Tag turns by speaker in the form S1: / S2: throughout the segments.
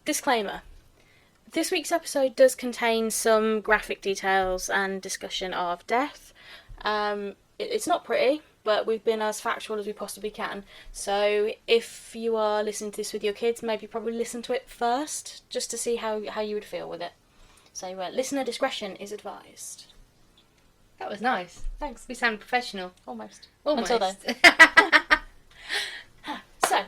S1: Disclaimer. This week's episode does contain some graphic details and discussion of death. It's not pretty, but we've been as factual as we possibly can. So if you are listening to this with your kids, maybe probably listen to it first, just to see how you would feel with it. So listener discretion is advised.
S2: That was nice.
S1: Thanks.
S2: We sound professional.
S1: Almost.
S2: Almost.
S1: Until then. So,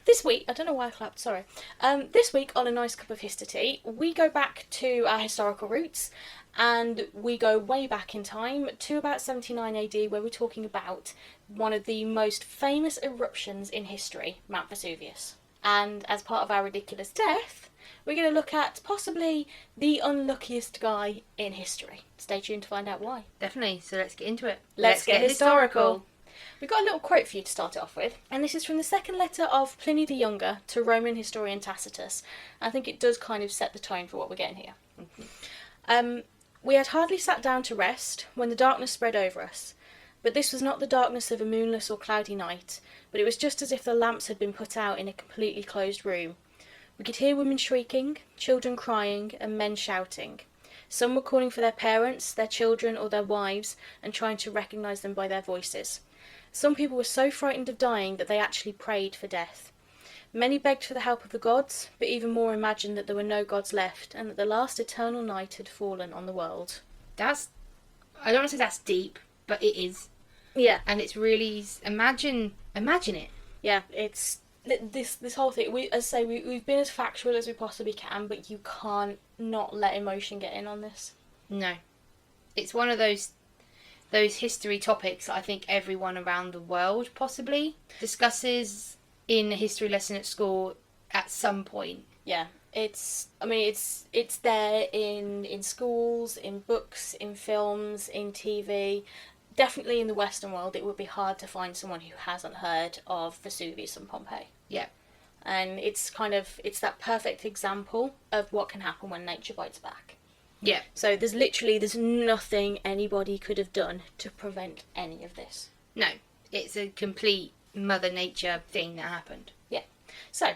S1: this week, I don't know why I clapped, sorry. This week on A Nice Cup of History, we go back to our historical roots, and we go way back in time to about 79 AD, where we're talking about one of the most famous eruptions in history, Mount Vesuvius. And as part of our ridiculous death, we're going to look at possibly the unluckiest guy in history. Stay tuned to find out why.
S2: Definitely, so let's get into it.
S1: Let's get historical. We've got a little quote for you to start it off with, and this is from the second letter of Pliny the Younger to Roman historian Tacitus. I think it does kind of set the tone for what we're getting here. We had hardly sat down to rest when the darkness spread over us, but this was not the darkness of a moonless or cloudy night, but it was just as if the lamps had been put out in a completely closed room. We could hear women shrieking, children crying, and men shouting. Some were calling for their parents, their children, or their wives, and trying to recognise them by their voices. Some people were so frightened of dying that they actually prayed for death. Many begged for the help of the gods, but even more imagined that there were no gods left, and that the last eternal night had fallen on the world.
S2: I don't want to say that's deep, but it is.
S1: Yeah.
S2: And it's really, imagine it.
S1: Yeah, it's, this whole thing, we've been as factual as we possibly can, but you can't not let emotion get in on this.
S2: No. It's one of those history topics that I think everyone around the world possibly discusses in a history lesson at school at some point.
S1: Yeah, it's there in schools, in books, in films, in TV. Definitely in the Western world, it would be hard to find someone who hasn't heard of Vesuvius and Pompeii.
S2: Yeah.
S1: And it's that perfect example of what can happen when nature bites back.
S2: Yeah.
S1: So there's nothing anybody could have done to prevent any of this.
S2: No, it's a complete Mother Nature thing that happened.
S1: Yeah. So,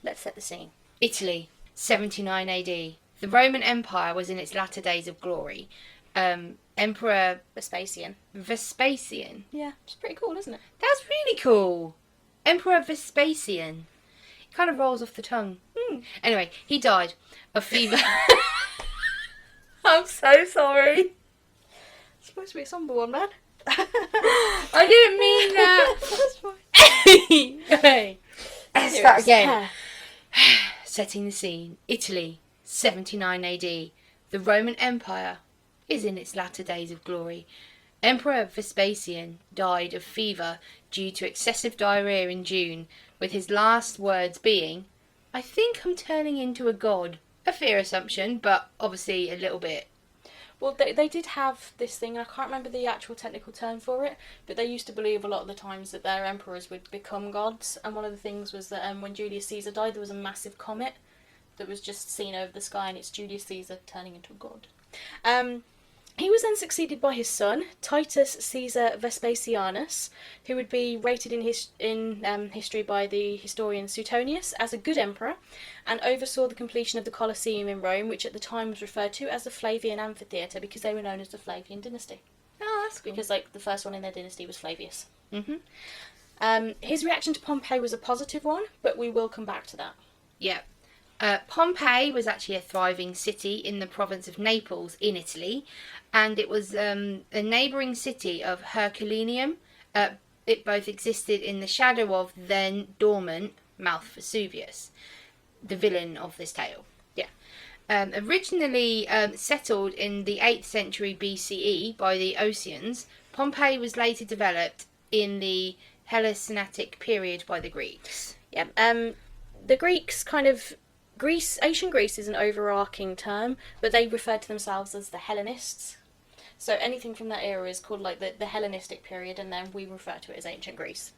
S1: let's set the scene.
S2: Italy, 79 AD. The Roman Empire was in its latter days of glory. Emperor
S1: Vespasian.
S2: Yeah,
S1: it's pretty cool, isn't it?
S2: That's really cool. Emperor Vespasian. It kind of rolls off the tongue. Anyway, he died of fever. I'm so sorry.
S1: It's supposed to be a somber one, man.
S2: I didn't mean that.
S1: That's fine.
S2: Okay. Let's start again. Setting the scene. Italy, 79 AD. The Roman Empire is in its latter days of glory. Emperor Vespasian died of fever due to excessive diarrhea in June, with his last words being, "I think I'm turning into a god." A fair assumption, but obviously a little bit.
S1: Well, they did have this thing, and I can't remember the actual technical term for it, but they used to believe a lot of the times that their emperors would become gods, and one of the things was that when Julius Caesar died, there was a massive comet that was just seen over the sky, and it's Julius Caesar turning into a god. He was then succeeded by his son, Titus Caesar Vespasianus, who would be rated in history by the historian Suetonius as a good emperor, and oversaw the completion of the Colosseum in Rome, which at the time was referred to as the Flavian Amphitheatre, because they were known as the Flavian dynasty.
S2: Oh, that's cool.
S1: Because the first one in their dynasty was Flavius.
S2: Mm-hmm.
S1: His reaction to Pompeii was a positive one, but we will come back to that.
S2: Yeah. Pompeii was actually a thriving city in the province of Naples in Italy, and it was a neighbouring city of Herculaneum. It both existed in the shadow of then dormant Mount Vesuvius, the villain of this tale. Yeah. Originally settled in the 8th century BCE by the Oceans, Pompeii was later developed in the Hellenistic period by the Greeks.
S1: Yeah. The Greeks ancient Greece is an overarching term, but they referred to themselves as the Hellenists. So anything from that era is called the Hellenistic period, and then we refer to it as ancient Greece.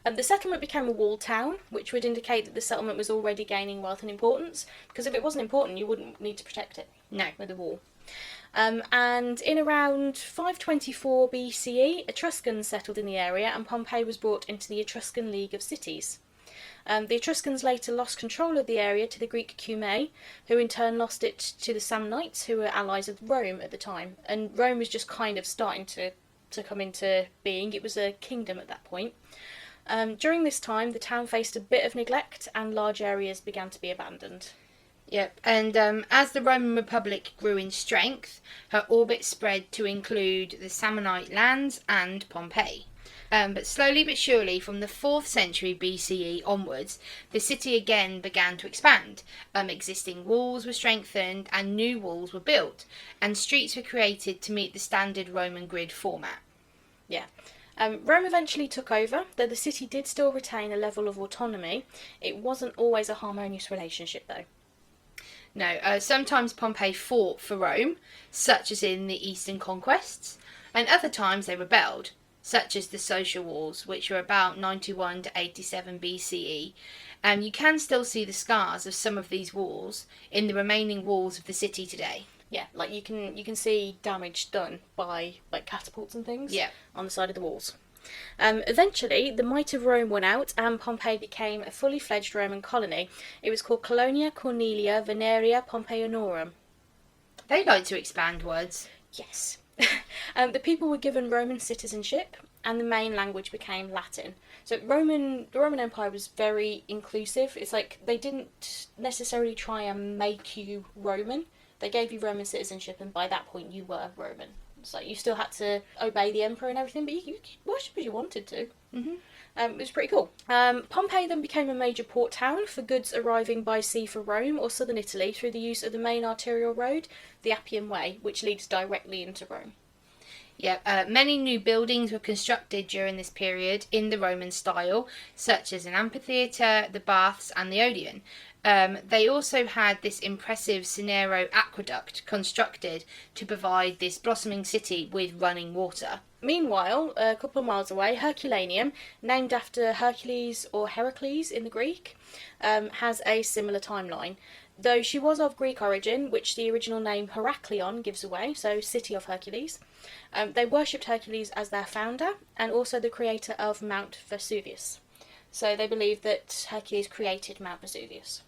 S1: The settlement became a walled town, which would indicate that the settlement was already gaining wealth and importance, because if it wasn't important, you wouldn't need to protect it.
S2: No.
S1: With a wall. And in around 524 BCE, Etruscans settled in the area, and Pompeii was brought into the Etruscan League of Cities. The Etruscans later lost control of the area to the Greek Cumae, who in turn lost it to the Samnites, who were allies of Rome at the time. And Rome was just kind of starting to come into being. It was a kingdom at that point. During this time, the town faced a bit of neglect and large areas began to be abandoned.
S2: Yep, and as the Roman Republic grew in strength, her orbit spread to include the Samnite lands and Pompeii. But slowly but surely, from the 4th century BCE onwards, the city again began to expand. Existing walls were strengthened and new walls were built, and streets were created to meet the standard Roman grid format.
S1: Yeah. Rome eventually took over, though the city did still retain a level of autonomy. It wasn't always a harmonious relationship, though.
S2: No, sometimes Pompey fought for Rome, such as in the Eastern conquests, and other times they rebelled, such as the Social Wars, which were about 91 to 87 BCE. You can still see the scars of some of these wars in the remaining walls of the city today.
S1: Yeah, like you can see damage done by like catapults and things on the side of the walls. Eventually, the might of Rome won out and Pompeii became a fully fledged Roman colony. It was called Colonia Cornelia Veneria Pompeianorum.
S2: They like to expand words.
S1: Yes. The people were given Roman citizenship and the main language became Latin. So the Roman Empire was very inclusive. It's like they didn't necessarily try and make you Roman. They gave you Roman citizenship and by that point you were Roman. So you still had to obey the emperor and everything, but you worship as you wanted to.
S2: Mm-hmm.
S1: It was pretty cool. Pompeii then became a major port town for goods arriving by sea for Rome or southern Italy through the use of the main arterial road, the Appian Way, which leads directly into Rome.
S2: Yeah, many new buildings were constructed during this period in the Roman style, such as an amphitheatre, the baths and the Odeon. They also had this impressive Cinero aqueduct constructed to provide this blossoming city with running water.
S1: Meanwhile, a couple of miles away, Herculaneum, named after Hercules or Heracles in the Greek, has a similar timeline. Though she was of Greek origin, which the original name Heraklion gives away, so City of Hercules, they worshipped Hercules as their founder and also the creator of Mount Vesuvius. So they believe that Hercules created Mount Vesuvius.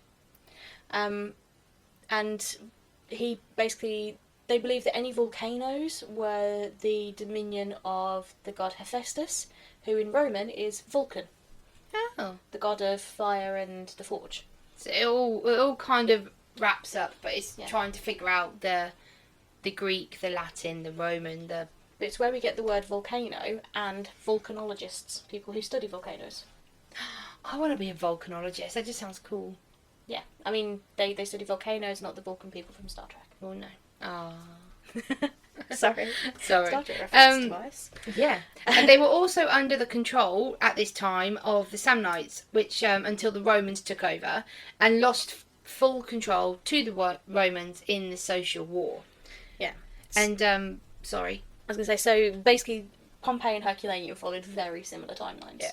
S1: And they believe that any volcanoes were the dominion of the god Hephaestus, who in Roman is Vulcan.
S2: Oh.
S1: The god of fire and the forge.
S2: So it all kind of wraps up, but it's trying to figure out the Greek, the Latin, the Roman,
S1: But it's where we get the word volcano and volcanologists, people who study volcanoes.
S2: I want to be a volcanologist. That just sounds cool.
S1: Yeah, I mean, they study volcanoes, not the Vulcan people from Star Trek.
S2: Oh, no. Ah.
S1: Sorry.
S2: Sorry.
S1: Star Trek reference device.
S2: Yeah. And they were also under the control, at this time, of the Samnites, which, until the Romans took over, and lost full control to the Romans in the Social War.
S1: Yeah.
S2: And, sorry.
S1: I was going to say, so basically, Pompeii and Herculaneum followed very similar timelines.
S2: Yeah.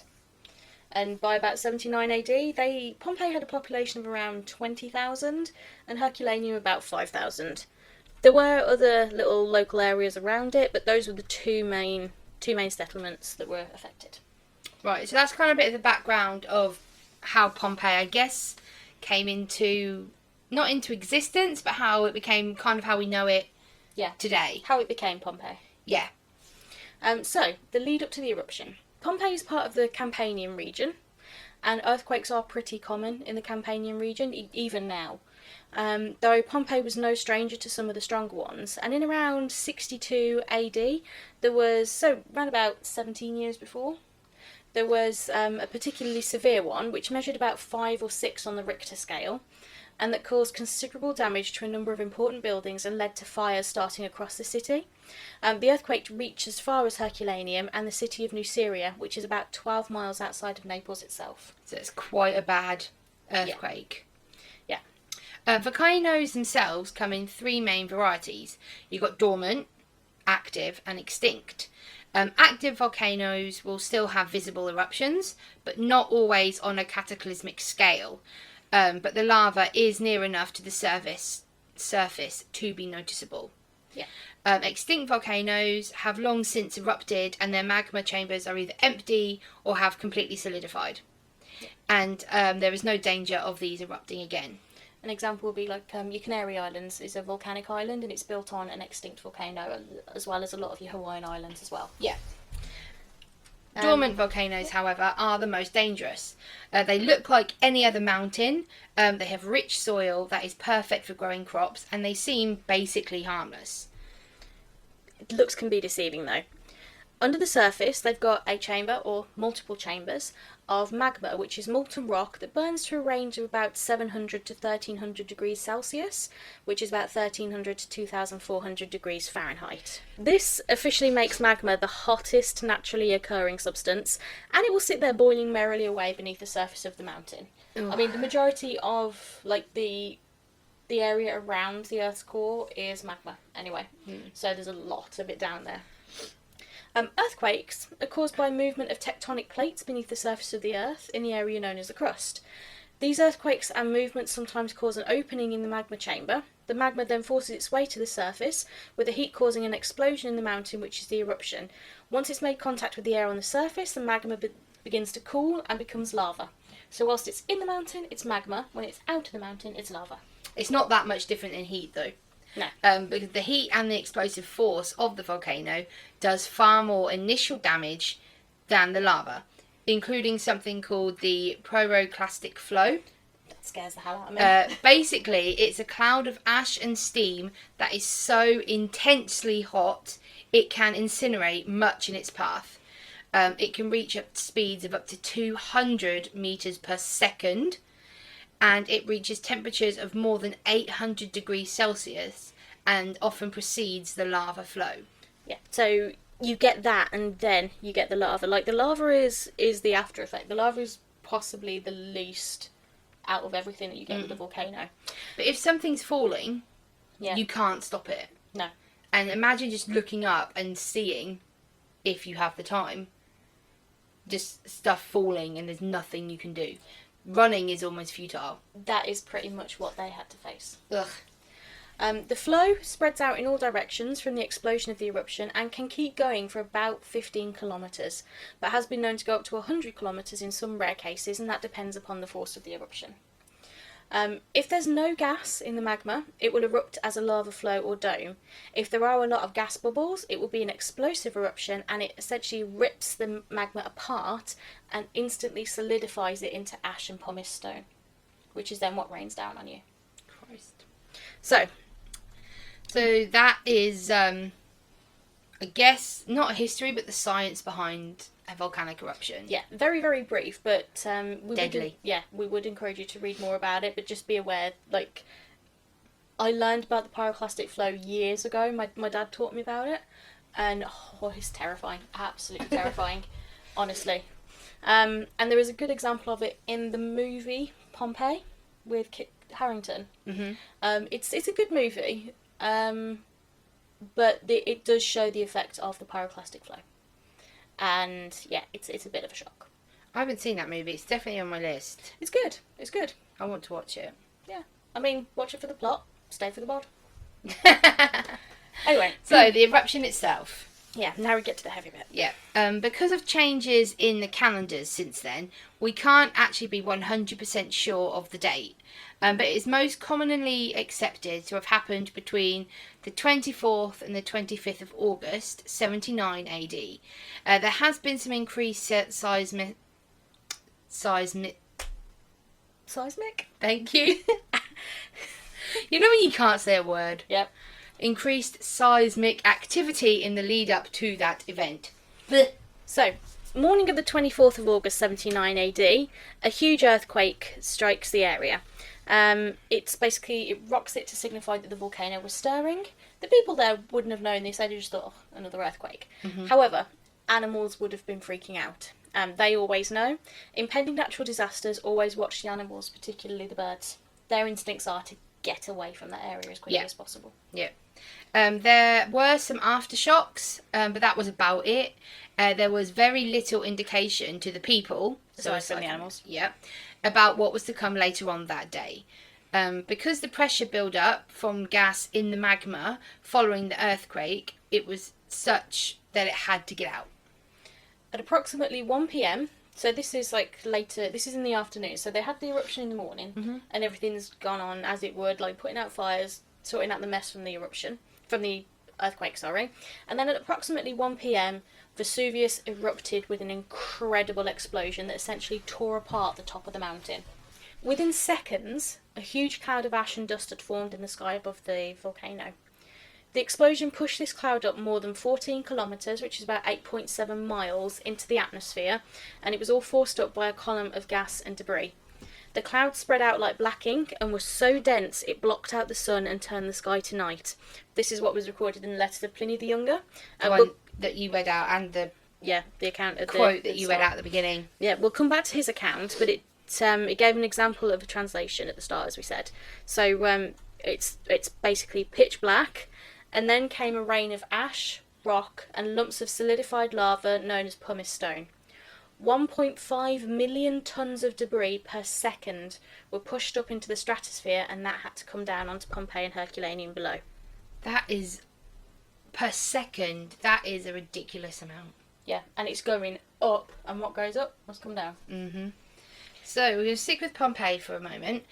S1: And by about 79 AD, Pompeii had a population of around 20,000 and Herculaneum about 5,000. There were other little local areas around it, but those were the two main settlements that were affected.
S2: Right, so that's kind of a bit of the background of how Pompeii, I guess, came into, not into existence, but how it became kind of how we know it today.
S1: How it became Pompeii.
S2: Yeah.
S1: So, the lead up to the eruption. Pompeii is part of the Campanian region, and earthquakes are pretty common in the Campanian region, even now. Though Pompeii was no stranger to some of the stronger ones, and in around 62 AD, there was, so around about 17 years before, there was a particularly severe one, which measured about 5 or 6 on the Richter scale, and that caused considerable damage to a number of important buildings and led to fires starting across the city. The earthquake reached as far as Herculaneum and the city of Nuceria, which is about 12 miles outside of Naples itself.
S2: So it's quite a bad earthquake.
S1: Yeah.
S2: Volcanoes themselves come in 3 main varieties. You've got dormant, active and extinct. Active volcanoes will still have visible eruptions, but not always on a cataclysmic scale. But the lava is near enough to the surface to be noticeable.
S1: Yeah.
S2: Extinct volcanoes have long since erupted and their magma chambers are either empty or have completely solidified. and there is no danger of these erupting again.
S1: An example would be like your Canary Islands is a volcanic island, and it's built on an extinct volcano, as well as a lot of your Hawaiian Islands as well.
S2: Yeah. Dormant volcanoes, however, are the most dangerous. They look like any other mountain. They have rich soil that is perfect for growing crops, and they seem basically harmless.
S1: Looks can be deceiving though. Under the surface, they've got a chamber, or multiple chambers, of magma, which is molten rock that burns to a range of about 700 to 1300 degrees Celsius, which is about 1300 to 2400 degrees Fahrenheit. This officially makes magma the hottest naturally occurring substance, and it will sit there boiling merrily away beneath the surface of the mountain.
S2: Ugh.
S1: I mean, the majority of like the area around the Earth's core is magma anyway, so there's a lot of it down there. Earthquakes are caused by movement of tectonic plates beneath the surface of the Earth in the area known as the crust. These earthquakes and movements sometimes cause an opening in the magma chamber. The magma then forces its way to the surface, with the heat causing an explosion in the mountain, which is the eruption. Once it's made contact with the air on the surface, the magma begins to cool and becomes lava. So whilst it's in the mountain, it's magma. When it's out of the mountain, it's lava.
S2: It's not that much different in heat, though.
S1: No.
S2: Because the heat and the explosive force of the volcano does far more initial damage than the lava, including something called the pyroclastic flow.
S1: That scares the hell out of me.
S2: Basically, it's a cloud of ash and steam that is so intensely hot it can incinerate much in its path. It can reach up to speeds of up to 200 meters per second. And it reaches temperatures of more than 800 degrees Celsius and often precedes the lava flow.
S1: Yeah, so you get that and then you get the lava. Like, the lava is the after effect. The lava is possibly the least out of everything that you get with the volcano.
S2: But if something's falling, you can't stop it.
S1: No.
S2: And imagine just looking up and seeing, if you have the time, just stuff falling and there's nothing you can do. Running is almost futile.
S1: That is pretty much what they had to face.
S2: Ugh.
S1: The flow spreads out in all directions from the explosion of the eruption and can keep going for about 15 kilometres, but has been known to go up to 100 kilometres in some rare cases, and that depends upon the force of the eruption. If there's no gas in the magma, it will erupt as a lava flow or dome. If there are a lot of gas bubbles, it will be an explosive eruption, and it essentially rips the magma apart and instantly solidifies it into ash and pumice stone, which is then what rains down on you.
S2: Christ.
S1: So
S2: that is, I guess, not history, but the science behind a volcanic eruption.
S1: yeah, very, very brief, but
S2: Deadly.
S1: We would encourage you to read more about it, but just be aware, like, I learned about the pyroclastic flow years ago. My dad taught me about it, and it's terrifying, absolutely terrifying, honestly. And there is a good example of it in the movie Pompeii with Kit Harington.
S2: Mm-hmm.
S1: It's a good movie, but it does show the effect of the pyroclastic flow. And yeah, it's a bit of a shock.
S2: I haven't seen that movie. It's definitely on my list.
S1: It's good. It's good.
S2: I want to watch it.
S1: Yeah. I mean, watch it for the plot. Stay for the bod. Anyway.
S2: So, the eruption itself.
S1: Yeah, now we get to the heavy bit.
S2: Yeah. Because of changes in the calendars since then, we can't actually be 100% sure of the date. But it is most commonly accepted to have happened between the 24th and the 25th of August, 79 AD. There has been some increased seismic? Thank you. You know when you can't say a word?
S1: Yep.
S2: Increased seismic activity in the lead up to that event.
S1: So, morning of the 24th of August 79 AD, a huge earthquake strikes the area. It rocks it to signify that the volcano was stirring. The people there wouldn't have known this, they just thought, oh, another earthquake. Mm-hmm. However, animals would have been freaking out. They always know. Impending natural disasters always watch the animals, particularly the birds. Their instincts are to get away from that area as quickly as possible.
S2: Yeah. There were some aftershocks, but that was about it. There was very little indication to the people,
S1: aside from the animals,
S2: about what was to come later on that day. Because the pressure build up from gas in the magma following the earthquake, it was such that it had to get out.
S1: At approximately 1 p.m, So this is like later. This is in the afternoon. So they had the eruption in the morning, and everything's gone on as it would, like putting out fires, sorting out the mess from the earthquake. Sorry, and then at approximately 1 p.m., Vesuvius erupted with an incredible explosion that essentially tore apart the top of the mountain. Within seconds, a huge cloud of ash and dust had formed in the sky above the volcano. The explosion pushed this cloud up more than 14 kilometres, which is about 8.7 miles, into the atmosphere, and it was all forced up by a column of gas and debris. The cloud spread out like black ink and was so dense it blocked out the sun and turned the sky to night. This is what was recorded in the letters of Pliny the Younger.
S2: The one that you read out, and the
S1: account of
S2: quote that you read out at the beginning.
S1: Yeah, we'll come back to his account, but it gave an example of a translation at the start, as we said. So it's basically pitch black, and then came a rain of ash, rock, and lumps of solidified lava known as pumice stone. 1.5 million tons of debris per second were pushed up into the stratosphere, and that had to come down onto Pompeii and Herculaneum below.
S2: That is, per second, that is a ridiculous amount.
S1: Yeah, and it's going up, and what goes up must come down.
S2: Mm-hmm. So we're going to stick with Pompeii for a moment.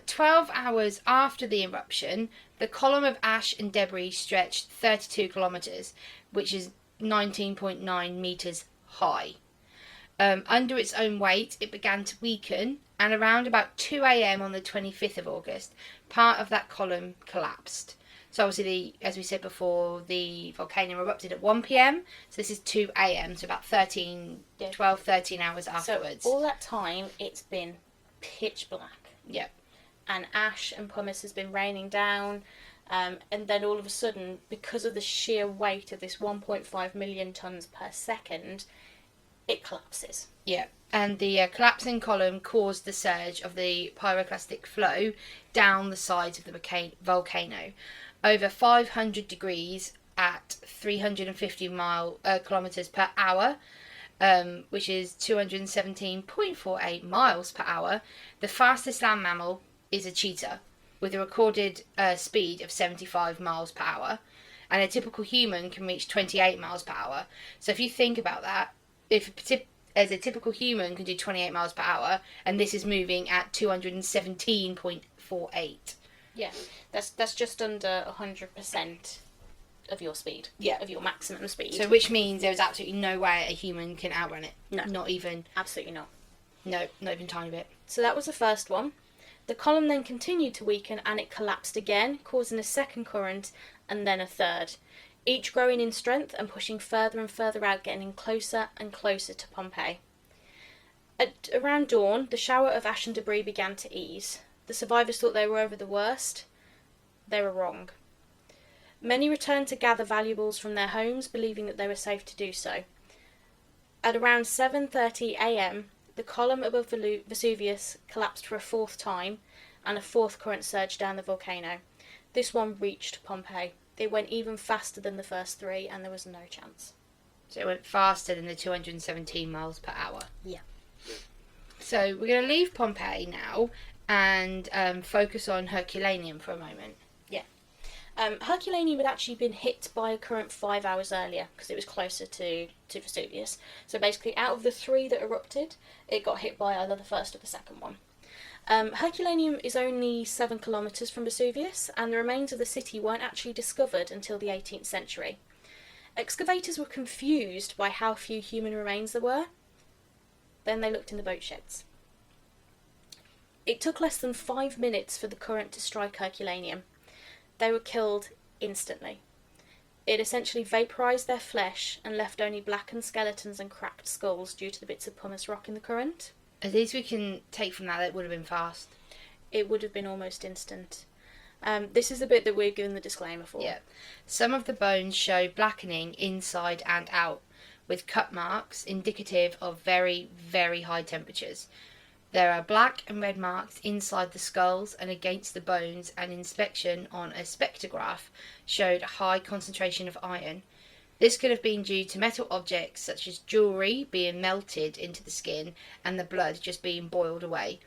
S2: 12 hours after the eruption, the column of ash and debris stretched 32 kilometres, which is 19.9 metres high. Under its own weight, it began to weaken, and around about 2 a.m. on the 25th of August, part of that column collapsed. So obviously, as we said before, the volcano erupted at 1 p.m, so this is 2 a.m, so about 13 hours afterwards.
S1: So all that time, it's been pitch black.
S2: Yeah.
S1: And ash and pumice has been raining down, and then all of a sudden, because of the sheer weight of this 1.5 million tonnes per second, it collapses.
S2: Yeah, and the collapsing column caused the surge of the pyroclastic flow down the sides of the volcano. Over 500 degrees at 350 kilometres per hour, which is 217.48 miles per hour. The fastest land mammal is a cheetah, with a recorded speed of 75 miles per hour, and a typical human can reach 28 miles per hour. So if you think about that, as a typical human can do 28 miles per hour, and this is moving at 217.48.
S1: Yeah, that's just under 100% of your speed.
S2: Yeah.
S1: Of your maximum speed.
S2: So which means there's absolutely no way a human can outrun it.
S1: No.
S2: Not even.
S1: Absolutely not.
S2: No, not even a tiny bit.
S1: So that was the first one. The column then continued to weaken and it collapsed again, causing a second current and then a third, each growing in strength and pushing further and further out, getting closer and closer to Pompeii. At around dawn, the shower of ash and debris began to ease. The survivors thought they were over the worst. They were wrong. Many returned to gather valuables from their homes, believing that they were safe to do so. At around 7:30 a.m, the column above Vesuvius collapsed for a fourth time, and a fourth current surged down the volcano. This one reached Pompeii. It went even faster than the first three, and there was no chance.
S2: So it went faster than the 217 miles per hour.
S1: Yeah.
S2: So we're going to leave Pompeii now and focus on Herculaneum for a moment.
S1: Yeah. Herculaneum had actually been hit by a current 5 hours earlier because it was closer to Vesuvius. So basically, out of the three that erupted, it got hit by either the first or the second one. Herculaneum is only 7 kilometres from Vesuvius, and the remains of the city weren't actually discovered until the 18th century. Excavators were confused by how few human remains there were. Then they looked in the boat sheds. It took less than 5 minutes for the current to strike Herculaneum. They were killed instantly. It essentially vaporised their flesh and left only blackened skeletons and cracked skulls due to the bits of pumice rock in the current.
S2: At least we can take from that it would have been fast.
S1: It would have been almost instant. This is the bit that we're given the disclaimer for.
S2: Yeah. Some of the bones show blackening inside and out, with cut marks indicative of very, very high temperatures. There are black and red marks inside the skulls and against the bones, and inspection on a spectrograph showed a high concentration of iron. This could have been due to metal objects such as jewellery being melted into the skin and the blood just being boiled away.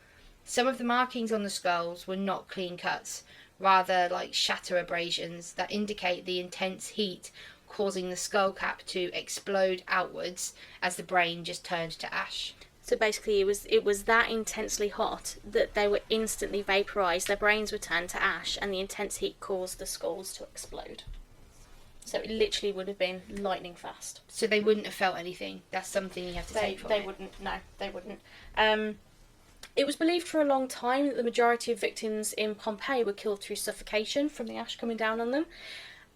S2: Some of the markings on the skulls were not clean cuts, rather like shatter abrasions that indicate the intense heat causing the skull cap to explode outwards as the brain just turned to ash.
S1: So basically, it was that intensely hot that they were instantly vaporized. Their brains were turned to ash, and the intense heat caused the skulls to explode. So it literally would have been lightning fast.
S2: So they wouldn't have felt anything. That's something you have to take from it.
S1: They wouldn't. No, they wouldn't. It was believed for a long time that the majority of victims in Pompeii were killed through suffocation from the ash coming down on them.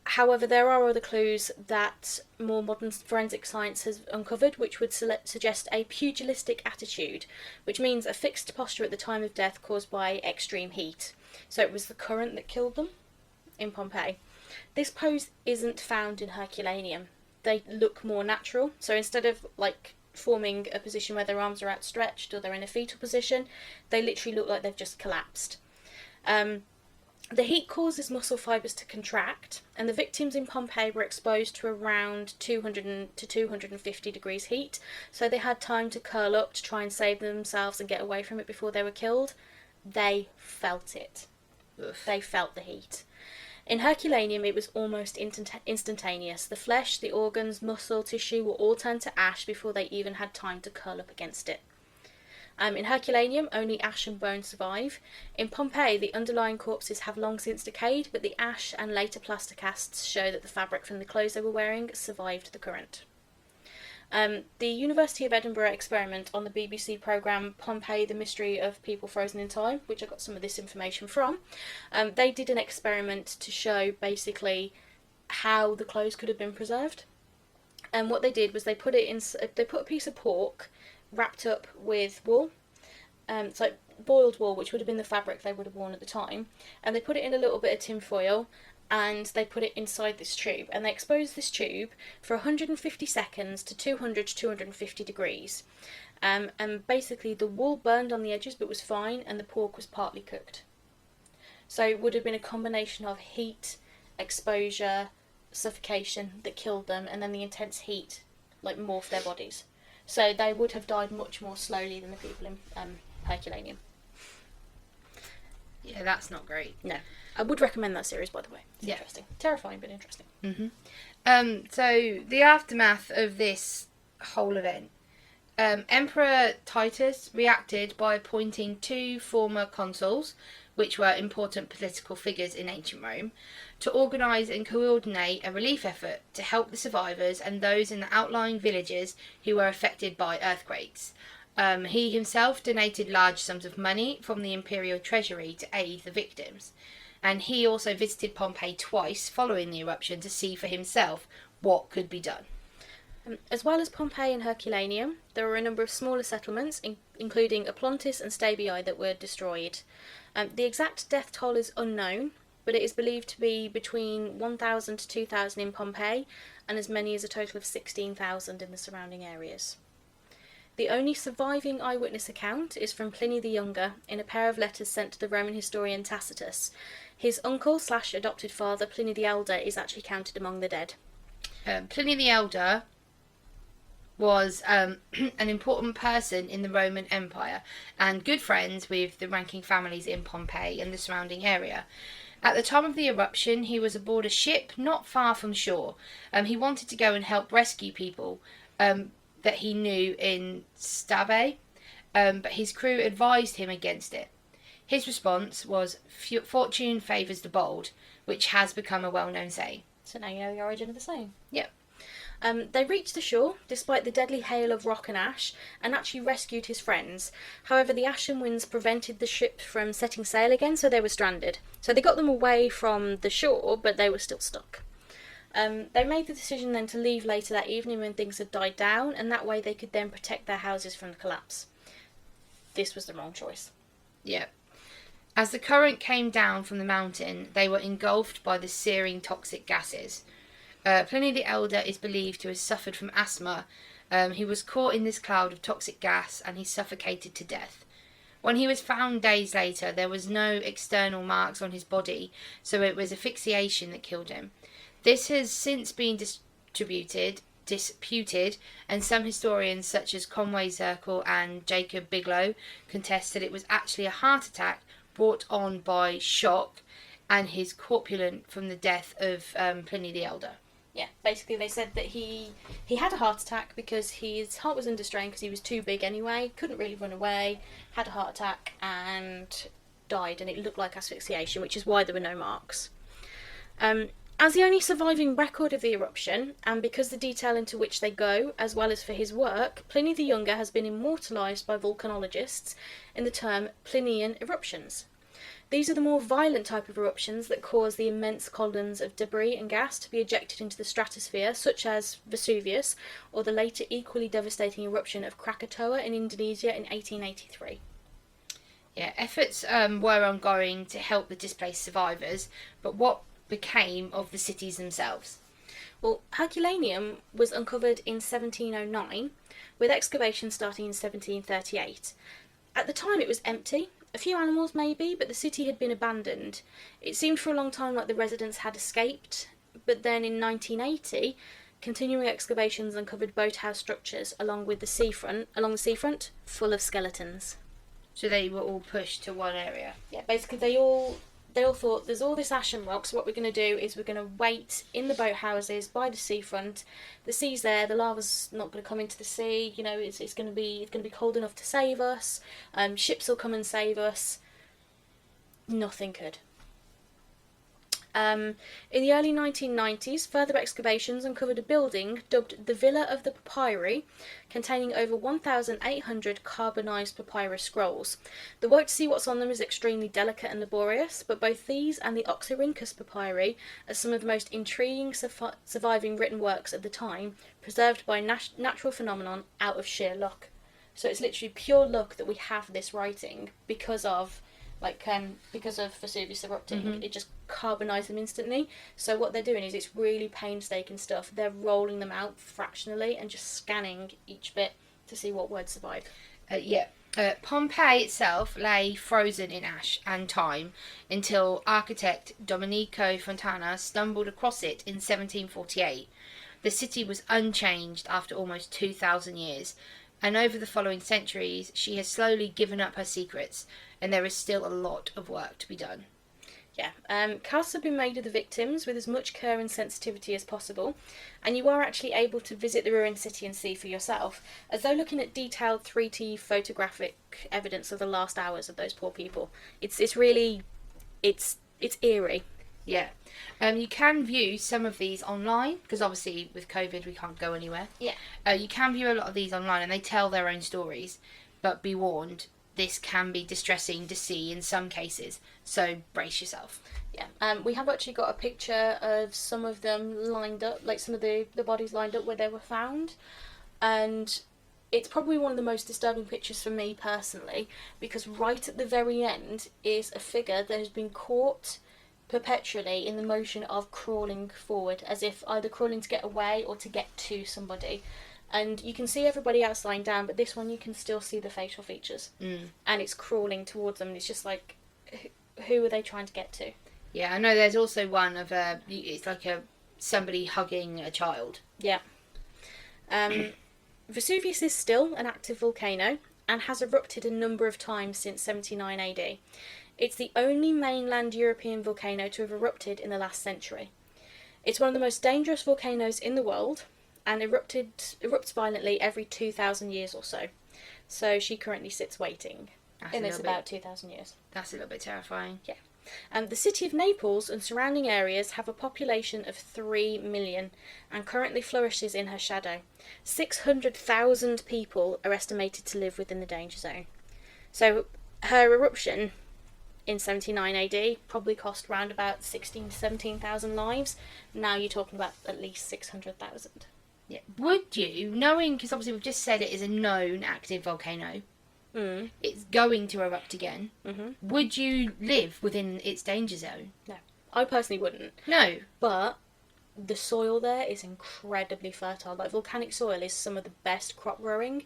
S1: However, there are other clues that more modern forensic science has uncovered, which would suggest a pugilistic attitude, which means a fixed posture at the time of death caused by extreme heat. So it was the current that killed them in Pompeii. This pose isn't found in Herculaneum. They look more natural. So instead of like forming a position where their arms are outstretched or they're in a fetal position, they literally look like they've just collapsed. The heat causes muscle fibres to contract, and the victims in Pompeii were exposed to around 200 to 250 degrees heat, so they had time to curl up to try and save themselves and get away from it before they were killed. They felt it.
S2: Oof.
S1: They felt the heat. In Herculaneum, it was almost instantaneous. The flesh, the organs, muscle, tissue were all turned to ash before they even had time to curl up against it. In Herculaneum, only ash and bone survive. In Pompeii, the underlying corpses have long since decayed, but the ash and later plaster casts show that the fabric from the clothes they were wearing survived the current. The University of Edinburgh experiment on the BBC programme Pompeii, the Mystery of People Frozen in Time, which I got some of this information from, they did an experiment to show basically how the clothes could have been preserved. And what they did was they put a piece of pork wrapped up with wool, it's like boiled wool, which would have been the fabric they would have worn at the time, and they put it in a little bit of tin foil, and they put it inside this tube, and they exposed this tube for 150 seconds to 200 to 250 degrees, and basically the wool burned on the edges but was fine, and the pork was partly cooked. So it would have been a combination of heat, exposure, suffocation that killed them, and then the intense heat like morphed their bodies. So they would have died much more slowly than the people in Herculaneum.
S2: Yeah, that's not great.
S1: No. I would recommend that series, by the way. It's interesting. Terrifying, but interesting.
S2: Mm-hmm. So, the aftermath of this whole event. Emperor Titus reacted by appointing 2 former consuls, which were important political figures in ancient Rome, to organise and coordinate a relief effort to help the survivors and those in the outlying villages who were affected by earthquakes. He himself donated large sums of money from the imperial treasury to aid the victims. And he also visited Pompeii twice following the eruption to see for himself what could be done.
S1: As well as Pompeii and Herculaneum, there were a number of smaller settlements, including Oplontis and Stabii, that were destroyed. The exact death toll is unknown, but it is believed to be between 1,000 to 2,000 in Pompeii, and as many as a total of 16,000 in the surrounding areas. The only surviving eyewitness account is from Pliny the Younger in a pair of letters sent to the Roman historian Tacitus. His uncle/adopted father, Pliny the Elder, is actually counted among the dead.
S2: Pliny the Elder was an important person in the Roman Empire and good friends with the ranking families in Pompeii and the surrounding area. At the time of the eruption, he was aboard a ship not far from shore. He wanted to go and help rescue people that he knew in Stabii, but his crew advised him against it. His response was, "Fortune favours the bold," which has become a well-known saying.
S1: So now you know the origin of the saying.
S2: Yep.
S1: They reached the shore, despite the deadly hail of rock and ash, and actually rescued his friends. However, the ash and winds prevented the ship from setting sail again, so they were stranded. So they got them away from the shore, but they were still stuck. They made the decision then to leave later that evening when things had died down, and that way they could then protect their houses from the collapse. This was the wrong choice.
S2: Yep. As the current came down from the mountain, they were engulfed by the searing toxic gases. Pliny the Elder is believed to have suffered from asthma. He was caught in this cloud of toxic gas and he suffocated to death. When he was found days later, there was no external marks on his body, so it was asphyxiation that killed him. This has since been disputed, and some historians such as Conway Zirkle and Jacob Bigelow contest that it was actually a heart attack brought on by shock and his corpulent from the death of Pliny the Elder.
S1: Yeah, basically they said that he had a heart attack because his heart was under strain because he was too big anyway, couldn't really run away, had a heart attack and died, and it looked like asphyxiation, which is why there were no marks. As the only surviving record of the eruption, and because the detail into which they go, as well as for his work, Pliny the Younger has been immortalised by volcanologists in the term Plinian eruptions. These are the more violent type of eruptions that cause the immense columns of debris and gas to be ejected into the stratosphere, such as Vesuvius, or the later equally devastating eruption of Krakatoa in Indonesia in 1883.
S2: Yeah, efforts were ongoing to help the displaced survivors, but what became of the cities themselves?
S1: Well, Herculaneum was uncovered in 1709, with excavations starting in 1738. At the time it was empty, a few animals maybe, but the city had been abandoned. It seemed for a long time like the residents had escaped, but then in 1980, continuing excavations uncovered boathouse structures along the seafront, full of skeletons.
S2: So they were all pushed to one area.
S1: Yeah, basically they all thought there's all this ash and rock, so what we're going to do is we're going to wait in the boathouses by the seafront. The sea's there, the lava's not going to come into the sea. You know, it's going to be cold enough to save us. Ships will come and save us. Nothing could. In the early 1990s, further excavations uncovered a building dubbed the Villa of the Papyri, containing over 1,800 carbonised papyrus scrolls. The work to see what's on them is extremely delicate and laborious, but both these and the Oxyrhynchus papyri are some of the most intriguing surviving written works of the time, preserved by natural phenomenon out of sheer luck. So it's literally pure luck that we have this writing because of Vesuvius erupting. It just carbonised them instantly. So what they're doing is it's really painstaking stuff. They're rolling them out fractionally and just scanning each bit to see what words survive.
S2: Pompeii itself lay frozen in ash and time until architect Domenico Fontana stumbled across it in 1748. The city was unchanged after almost 2,000 years, and over the following centuries she has slowly given up her secrets, and there is still a lot of work to be done.
S1: Yeah, casts have been made of the victims with as much care and sensitivity as possible, and you are actually able to visit the ruined city and see for yourself, as though looking at detailed 3D photographic evidence of the last hours of those poor people. It's eerie.
S2: Yeah. You can view some of these online, because obviously with COVID we can't go anywhere.
S1: Yeah.
S2: You can view a lot of these online and they tell their own stories, but be warned, this can be distressing to see in some cases, so brace yourself.
S1: Yeah, we have actually got a picture of some of them lined up, like some of the bodies lined up where they were found, and it's probably one of the most disturbing pictures for me personally, because right at the very end is a figure that has been caught perpetually in the motion of crawling forward, as if either crawling to get away or to get to somebody. And you can see everybody else lying down, but this one you can still see the facial features. And it's crawling towards them, and it's just like, who are they trying to get to?
S2: Yeah, I know there's also one of it's like somebody hugging a child.
S1: Yeah. Vesuvius is still an active volcano and has erupted a number of times since 79 AD. It's the only mainland European volcano to have erupted in the last century. It's one of the most dangerous volcanoes in the world, and erupts violently every 2,000 years or so. So she currently sits waiting. And it's about 2,000 years.
S2: That's a little bit terrifying.
S1: Yeah. The city of Naples and surrounding areas have a population of 3 million and currently flourishes in her shadow. 600,000 people are estimated to live within the danger zone. So her eruption in 79 AD probably cost around about 16,000 to 17,000 lives. Now you're talking about at least 600,000.
S2: Yeah. Would you, knowing, because obviously we've just said it is a known active volcano, it's going to erupt again, would you live within its danger zone?
S1: No. I personally wouldn't.
S2: No.
S1: But the soil there is incredibly fertile. Like, volcanic soil is some of the best crop growing,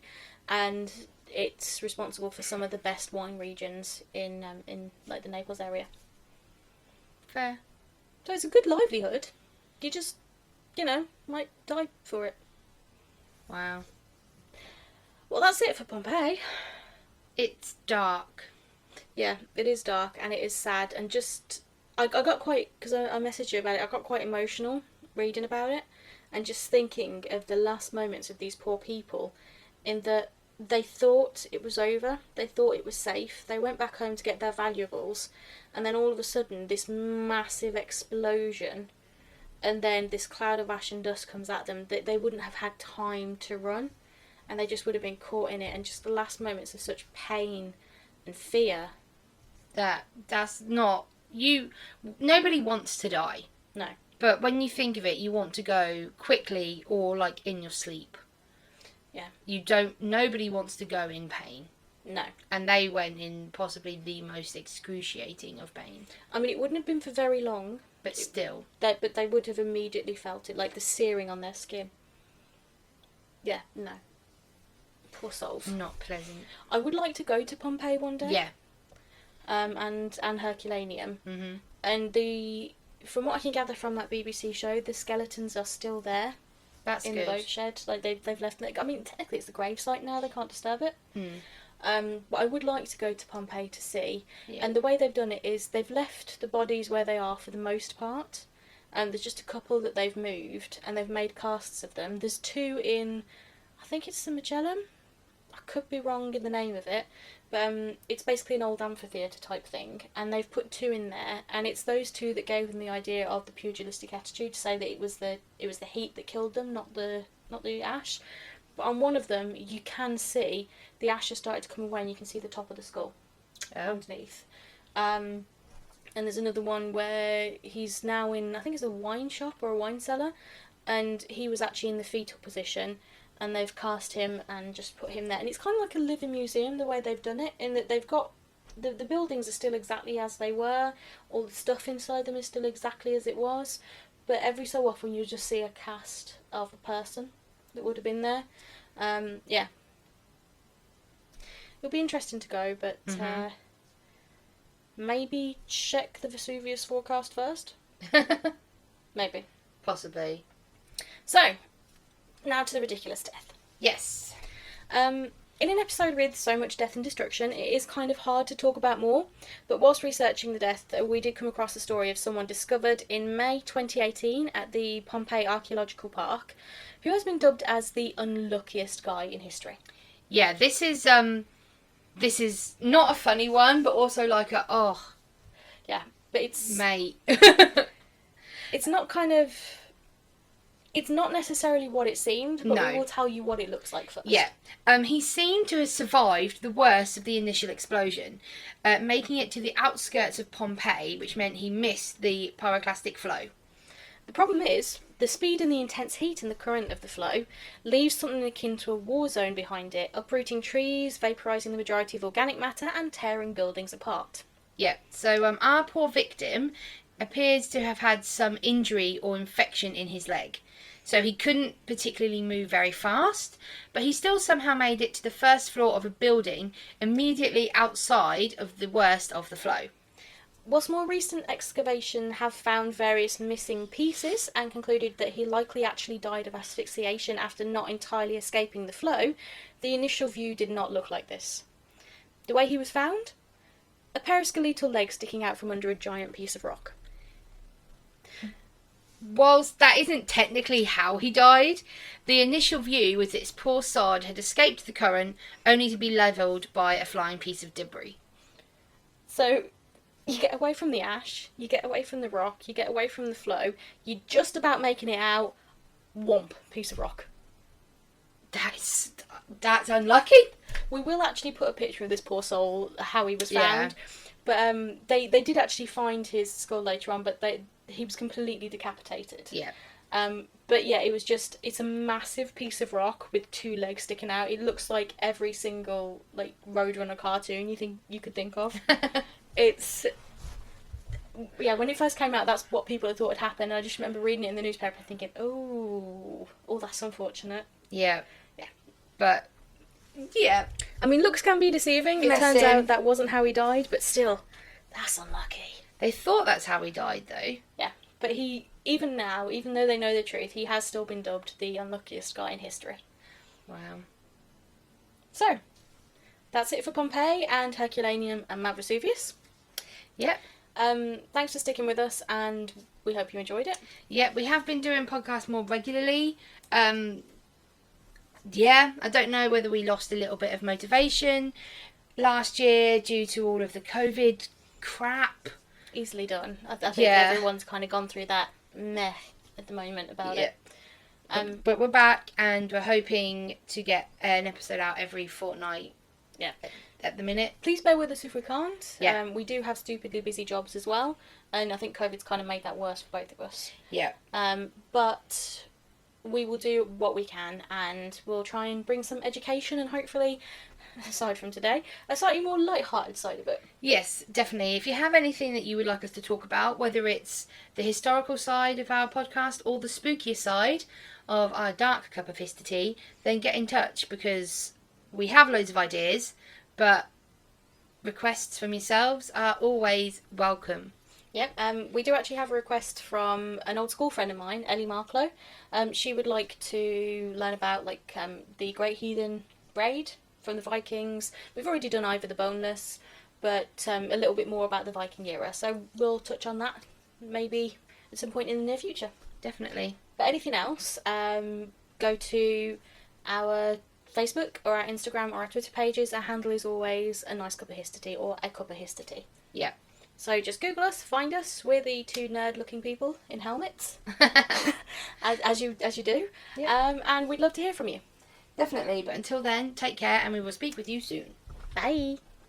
S1: and it's responsible for some of the best wine regions in like the Naples area.
S2: Fair.
S1: So it's a good livelihood. You just, might die for it.
S2: Wow.
S1: Well, that's it for Pompeii.
S2: It's dark.
S1: Yeah, it is dark and it is sad, and just I got quite, because I messaged you about it, I got quite emotional reading about it and just thinking of the last moments of these poor people, in that they thought it was over, they thought it was safe, they went back home to get their valuables, and then all of a sudden this massive explosion, and then this cloud of ash and dust comes at them, that they wouldn't have had time to run, and they just would have been caught in it, and just the last moments of such pain and fear.
S2: That's not you. Nobody wants to die.
S1: No.
S2: But when you think of it, you want to go quickly or like in your sleep.
S1: Yeah.
S2: Nobody wants to go in pain.
S1: No.
S2: And they went in possibly the most excruciating of pain.
S1: I mean, it wouldn't have been for very long.
S2: But still.
S1: But they would have immediately felt it, like the searing on their skin. Yeah, no. Poor souls.
S2: Not pleasant.
S1: I would like to go to Pompeii one day.
S2: Yeah.
S1: And Herculaneum.
S2: Mm-hmm.
S1: And from what I can gather from that BBC show, the skeletons are still there.
S2: That's
S1: in
S2: good.
S1: the boat shed. Like they've left it. I mean, technically it's the gravesite now, they can't disturb it. But I would like to go to Pompeii to see.
S2: Yeah.
S1: And the way they've done it is they've left the bodies where they are for the most part. There's just a couple that they've moved, and they've made casts of them. There's 2 in, I think it's the Magellan. I could be wrong in the name of it, but it's basically an old amphitheatre type thing, and they've put 2 in there, and it's those 2 that gave them the idea of the pugilistic attitude, to say that it was the heat that killed them, not the ash. But on one of them, you can see the ash has started to come away, and you can see the top of the skull underneath. And there's another one where he's now in, I think it's a wine shop or a wine cellar, and he was actually in the fetal position, and they've cast him and just put him there. And it's kind of like a living museum, the way they've done it, in that they've got, the buildings are still exactly as they were, all the stuff inside them is still exactly as it was, but every so often you just see a cast of a person that would have been there. Yeah. It'll be interesting to go, but maybe check the Vesuvius forecast first. Maybe.
S2: Possibly.
S1: So, now to the ridiculous death.
S2: Yes.
S1: In an episode with so much death and destruction, it is kind of hard to talk about more, but whilst researching the death, we did come across a story of someone discovered in May 2018 at the Pompeii Archaeological Park, who has been dubbed as the unluckiest guy in history.
S2: Yeah, this is not a funny one, but also like
S1: Yeah, but it's...
S2: mate.
S1: It's not it's not necessarily what it seemed, but we will tell you what it looks like first.
S2: Yeah. He seemed to have survived the worst of the initial explosion, making it to the outskirts of Pompeii, which meant he missed the pyroclastic flow.
S1: The problem is, the speed and the intense heat and the current of the flow leaves something akin to a war zone behind it, uprooting trees, vaporising the majority of organic matter, and tearing buildings apart.
S2: Yeah, so our poor victim appears to have had some injury or infection in his leg. So he couldn't particularly move very fast, but he still somehow made it to the first floor of a building immediately outside of the worst of the flow.
S1: Whilst more recent excavation have found various missing pieces and concluded that he likely actually died of asphyxiation after not entirely escaping the flow, the initial view did not look like this. The way he was found? A pair of skeletal legs sticking out from under a giant piece of rock.
S2: Whilst that isn't technically how he died, the initial view was that his poor sod had escaped the current only to be levelled by a flying piece of debris.
S1: So, you get away from the ash, you get away from the rock, you get away from the flow, you're just about making it out, whomp, piece of rock.
S2: That's unlucky.
S1: We will actually put a picture of this poor soul, how he was found. But they did actually find his skull later on, but he was completely decapitated.
S2: Yeah.
S1: But yeah, it's a massive piece of rock with 2 legs sticking out. It looks like every single like Roadrunner cartoon you could think of. It's when it first came out, that's what people had thought had happened. And I just remember reading it in the newspaper and thinking, oh, that's unfortunate.
S2: Yeah.
S1: Yeah.
S2: But yeah.
S1: I mean, looks can be deceiving. It turns out that wasn't how he died, but still, that's unlucky.
S2: They thought that's how he died, though.
S1: Yeah, but even now, even though they know the truth, he has still been dubbed the unluckiest guy in history.
S2: Wow.
S1: So, that's it for Pompeii and Herculaneum and Mount Vesuvius.
S2: Yep.
S1: Thanks for sticking with us, and we hope you enjoyed it.
S2: Yeah, we have been doing podcasts more regularly. I don't know whether we lost a little bit of motivation last year due to all of the COVID crap.
S1: Easily done. I think everyone's kind of gone through that meh at the moment about it.
S2: But we're back, and we're hoping to get an episode out every fortnight.
S1: Yeah.
S2: At the minute.
S1: Please bear with us if we can't.
S2: Yeah.
S1: We do have stupidly busy jobs as well, and I think COVID's kind of made that worse for both of us.
S2: Yeah.
S1: But we will do what we can, and we'll try and bring some education and hopefully, aside from today, a slightly more light-hearted side of it.
S2: Yes, definitely. If you have anything that you would like us to talk about, whether it's the historical side of our podcast or the spookier side of our dark cup of history, then get in touch, because we have loads of ideas, but requests from yourselves are always welcome.
S1: Yep, we do actually have a request from an old school friend of mine, Ellie Marklow. She would like to learn about the Great Heathen Raid from the Vikings. We've already done Ivor the Boneless, but a little bit more about the Viking era. So we'll touch on that maybe at some point in the near future.
S2: Definitely.
S1: But anything else, go to our Facebook or our Instagram or our Twitter pages. Our handle is always A Nice Cup of History or A Cup of History.
S2: Yeah.
S1: So just Google us, find us. We're the two nerd-looking people in helmets, as you do.
S2: Yeah.
S1: And we'd love to hear from you.
S2: Definitely. But until then, take care, and we will speak with you soon.
S1: Bye.